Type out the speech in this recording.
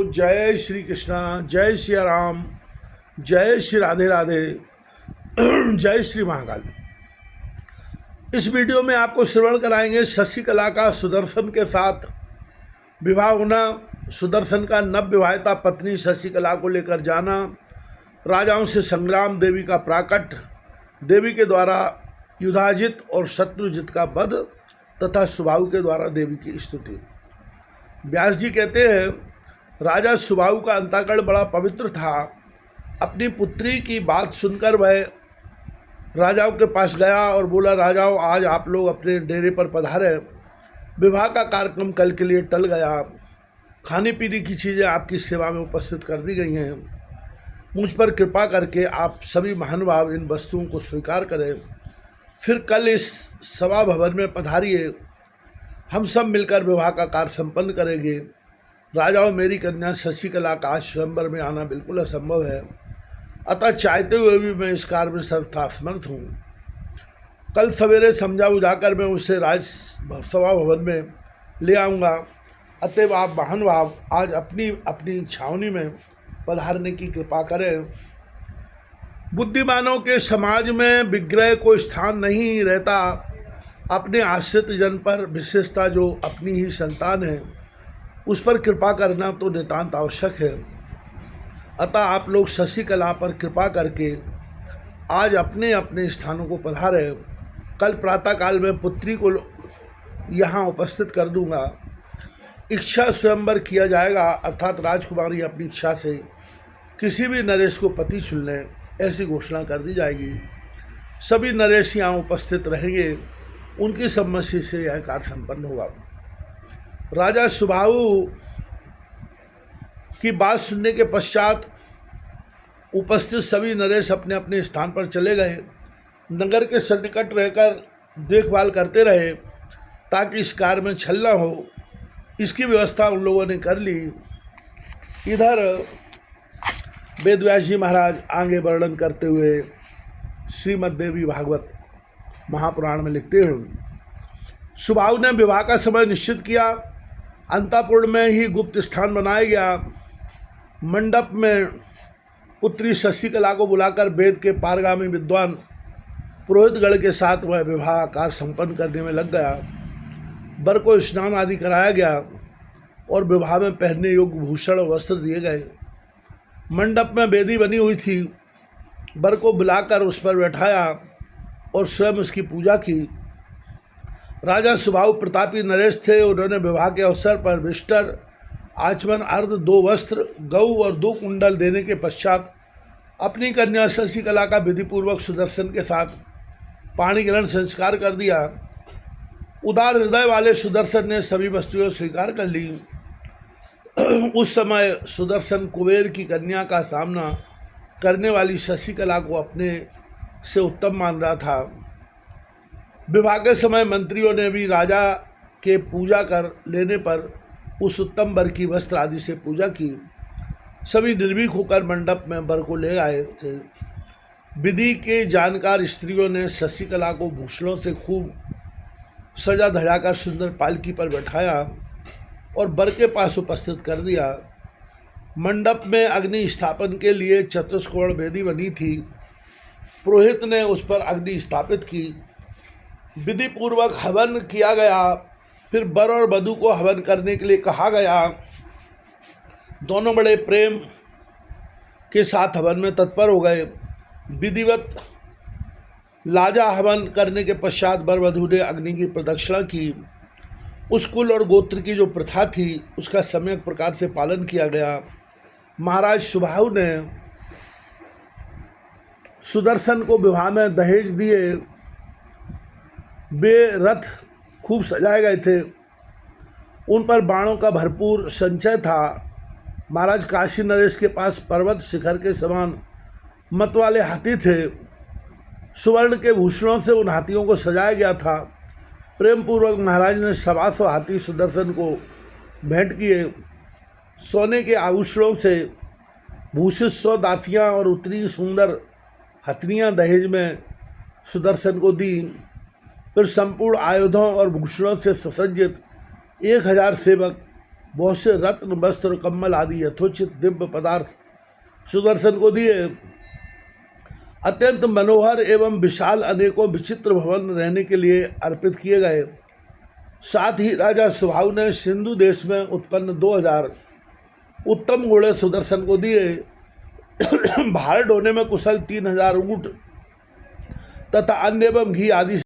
जय श्री कृष्णा, जय श्री राम, जय श्री राधे राधे, जय श्री महाकाल। इस वीडियो में आपको श्रवण कराएंगे शशिकला का सुदर्शन के साथ विवाह होना, सुदर्शन का नवविवाहिता पत्नी शशिकला को लेकर जाना, राजाओं से संग्राम, देवी का प्राकट, देवी के द्वारा युधाजित और शत्रुजित का वध तथा सुबाहु के द्वारा देवी की स्तुति। व्यास जी कहते हैं, राजा सुबाहु का अंतःकरण बड़ा पवित्र था। अपनी पुत्री की बात सुनकर वह राजाओं के पास गया और बोला, राजाओं, आज आप लोग अपने डेरे पर पधारे, विवाह का कार्यक्रम कल के लिए टल गया, खाने पीने की चीज़ें आपकी सेवा में उपस्थित कर दी गई हैं। मुझ पर कृपा करके आप सभी महानुभाव इन वस्तुओं को स्वीकार करें, फिर कल इस सभा भवन में पधारिए, हम सब मिलकर विवाह का कार्य संपन्न करेंगे। राजाओं, मेरी कन्या शशिकला का आज स्वयंवर में आना बिल्कुल असंभव है, अतः चाहते हुए भी मैं इस कार्य में सर्वथा असमर्थ हूँ। कल सवेरे समझा बुझाकर मैं उसे सभा भवन में ले आऊँगा, अतएव आप महानुभाव आज अपनी अपनी छावनी में पधारने की कृपा करें। बुद्धिमानों के समाज में विग्रह को स्थान नहीं रहता। अपने आश्रित जन पर, विशेषता जो अपनी ही संतान है, उस पर कृपा करना तो नितांत आवश्यक है। अतः आप लोग शशिकला पर कृपा करके आज अपने अपने स्थानों को पधारे। कल प्रातःकाल में पुत्री को यहाँ उपस्थित कर दूंगा। इच्छा स्वयंवर किया जाएगा, अर्थात राजकुमारी अपनी इच्छा से किसी भी नरेश को पति चुन लें, ऐसी घोषणा कर दी जाएगी। सभी नरेश यहाँ उपस्थित रहेंगे, उनकी सम्मति से यह कार्य संपन्न होगा। राजा सुबाहु की बात सुनने के पश्चात उपस्थित सभी नरेश अपने अपने स्थान पर चले गए। नगर के सन्निकट रहकर देखभाल करते रहे ताकि इस कार्य में छल न हो, इसकी व्यवस्था उन लोगों ने कर ली। इधर वेदव्यास जी महाराज आगे वर्णन करते हुए श्रीमद्देवी भागवत महापुराण में लिखते हैं, सुबाहु ने विवाह का समय निश्चित किया। अंतःपुर में ही गुप्त स्थान बनाया गया। मंडप में पुत्री शशिकला को बुलाकर वेद के पारगामी विद्वान पुरोहितगण के साथ वह विवाह कार्य संपन्न करने में लग गया। वर को स्नान आदि कराया गया और विवाह में पहनने योग्य भूषण वस्त्र दिए गए। मंडप में वेदी बनी हुई थी। वर को बुलाकर उस पर बैठाया और स्वयं उसकी पूजा की। राजा सुबाहु प्रतापी नरेश थे। उन्होंने विवाह के अवसर पर विष्टर, आचमन, अर्ध, 2 वस्त्र, गऊ और 2 कुंडल देने के पश्चात अपनी कन्या शशिकला का विधिपूर्वक सुदर्शन के साथ पाणी ग्रहण संस्कार कर दिया। उदार हृदय वाले सुदर्शन ने सभी वस्तुएं स्वीकार कर ली। उस समय सुदर्शन कुबेर की कन्या का सामना करने वाली शशिकला को अपने से उत्तम मान रहा था। विवाह के समय मंत्रियों ने भी राजा के पूजा कर लेने पर उस उत्तम वर की वस्त्र आदि से पूजा की। सभी निर्भीक होकर मंडप में वर को ले आए थे। विधि के जानकार स्त्रियों ने शशिकला को भूषणों से खूब सजा धजाकर सुंदर पालकी पर बैठाया और वर के पास उपस्थित कर दिया। मंडप में अग्नि स्थापन के लिए चतुष्कोण वेदी बनी थी। पुरोहित ने उस पर अग्नि स्थापित की। विधि पूर्वक हवन किया गया। फिर वर और वधू को हवन करने के लिए कहा गया। दोनों बड़े प्रेम के साथ हवन में तत्पर हो गए। विधिवत लाजा हवन करने के पश्चात वर वधू ने अग्नि की प्रदक्षिणा की। उस कुल और गोत्र की जो प्रथा थी उसका सम्यक प्रकार से पालन किया गया। महाराज सुबाहु ने सुदर्शन को विवाह में दहेज दिए। वे रथ खूब सजाए गए थे, उन पर बाणों का भरपूर संचय था। महाराज काशी नरेश के पास पर्वत शिखर के समान मत वाले हाथी थे। सुवर्ण के भूषणों से उन हाथियों को सजाया गया था। प्रेम पूर्वक महाराज ने 125 हाथी सुदर्शन को भेंट किए। सोने के आभूषणों से भूषित 100 दासियाँ और उतनी सुंदर हथनियाँ दहेज में सुदर्शन को दी। फिर संपूर्ण आयुधों और भूषणों से सुसज्जित 1000 सेवक बहुत से रत्न वस्त्र कम्बल आदि यथोचित दिव्य पदार्थ सुदर्शन को दिए। अत्यंत मनोहर एवं विशाल अनेकों विचित्र भवन रहने के लिए अर्पित किए गए। साथ ही राजा सुबाहु ने सिंधु देश में उत्पन्न 2000 उत्तम घोड़े सुदर्शन को दिए। भार ढोने में कुशल 3000 ऊंट तथा अन्य एवं घी आदि